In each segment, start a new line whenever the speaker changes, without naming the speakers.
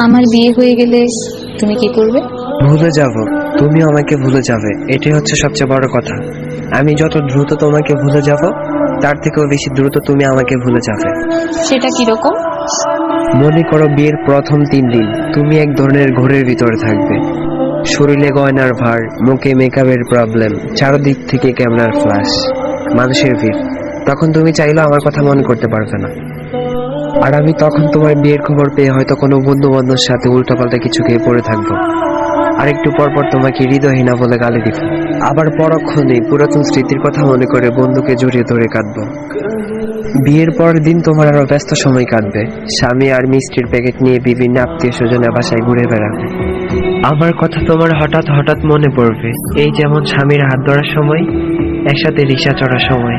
আমার বিয়ে হয়ে গেলে তুমি কি করবে?
ভুলে যাব, তুমিও আমাকে ভুলে যাবে, এটাই হচ্ছে সবচেয়ে বড় কথা। আমি যত দ্রুত তোমাকে ভুলে যাব, তার থেকেও বেশি দ্রুত তুমি আমাকে ভুলে যাবে।
সেটা কিরকম?
মনে করো বিয়ের প্রথম 3 দিন তুমি এক ধরনের ঘোরের ভিতরে থাকবে। শরীরে গয়নার ভার, মুখে মেকআপের প্রবলেম, চারদিক থেকে ক্যামেরার ফ্ল্যাশ, মানুষের ভিড়। তখন তুমি চাইলেও আমার কথা মনে করতে পারবে না। আর আমি তখন তোমার বিয়ের খবর পেয়ে হয়তো কোনো বন্ধু বান্ধবের সাথে উল্টাপাল্টা কিছু খেয়ে পড়ে থাকবো। আর একটু পরপর তোমাকে হৃদয়হীনা বলে গালি দিব। আবার পরক্ষণে পুরাতন স্মৃতির কথা মনে করে বন্ধুকে জড়িয়ে ধরে কাঁদবো। বিয়ের পরের দিন তোমার আরো ব্যস্ত সময় কাটবে। স্বামী আর মিষ্টির প্যাকেট নিয়ে বিভিন্ন আত্মীয় স্বজনের বাসায় ঘুরে বেড়াবে। আমার কথা তোমার হঠাৎ হঠাৎ মনে পড়বে, এই যেমন স্বামীর হাত ধরার সময়, একসাথে রিক্সা চড়ার সময়।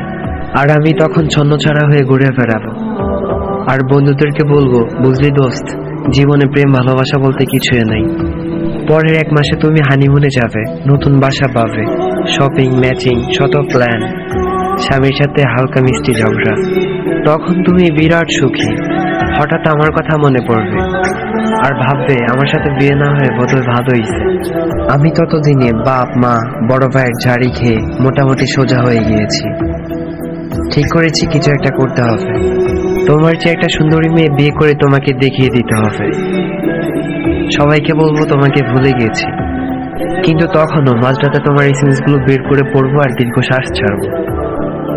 আর আমি তখন ছন্নছাড়া হয়ে ঘুরে বেড়াবো। আর বন্ধুদেরকে বলবো, বুঝলি দোস্ত, জীবনে প্রেম ভালোবাসা বলতে কিছুই নাই। পরের 1 মাসে তুমি হানিমুনে যাবে, নতুন বাসা পাবে, শপিং, ম্যাচিং, শত প্ল্যান, স্বামীর সাথে হালকা মিষ্টি ঝগড়া। তখন তুমি বিরাট সুখী। হঠাৎ আমার কথা মনে পড়বে আর ভাববে আমার সাথে বিয়ে না হয়ে বোধহয় ভালো হয়েছে। আমি ততদিনে বাপ মা বড় ভাইয়ের ঝাড়ি খেয়ে মোটামুটি সোজা হয়ে গিয়েছি। ঠিক করেছি কিছু একটা করতে হবে। তোমার চেয়ে একটা সুন্দরী মেয়ে বিয়ে করে তোমাকে দেখিয়ে দিতে হবে। সবাইকে বলবো তোমাকে ভুলে গেছি, কিন্তু তখনও মাঝরাতে তোমার এসএমএস গুলো বের করে পড়বো আর দীর্ঘশ্বাস ছাড়বো।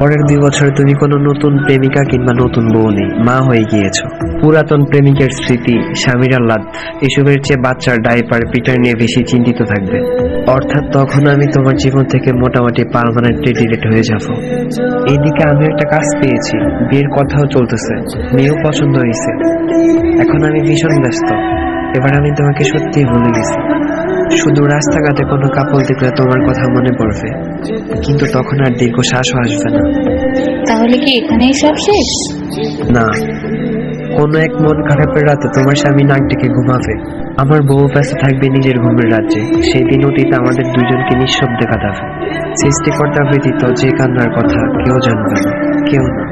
পরের 2 বছর তুমি কোনো নতুন প্রেমিকা কিংবা নতুন বউ নেই, মা হয়ে গিয়েছো। পুরাতন প্রেমিকের স্মৃতি, স্বামীর আহ্লাদ, এসবের চেয়ে বাচ্চার ডাইপার পিটার নিয়ে বেশি চিন্তিত থাকবে। অর্থাৎ তখন আমি তোমার জীবন থেকে মোটামুটি পার্মানেন্টলি ডিলিট হয়ে যাব। এইদিকে আমি একটা কাজ পেয়েছি, বিয়ের কথাও চলতেছে, মেয়েও পছন্দ হয়েছে। এখন আমি ভীষণ ব্যস্ত। এবার আমি তোমাকে সত্যিই ভুলে গেছি। শুধু রাস্তাঘাটে কোনো কাপল দেখলে তোমার কথা মনে পড়বে, কিন্তু তখন আর দীর্ঘ শ্বাসও আসবে না।
তাহলে কি এখানেই সব শেষ?
না, কোনো এক মন খারাপের রাতে তোমার স্বামী নাক ডেকে ঘুমাবে, আমার বউ ব্যস্ত থাকবে নিজের ঘুমের রাজ্যে। সেই দিন অতীত আমাদের দুজনকে নিঃশব্দে কাটাবে। সৃষ্টিকর্তা ব্যতীত যে কান্নার কথা কেউ জানবে না, কেউ না।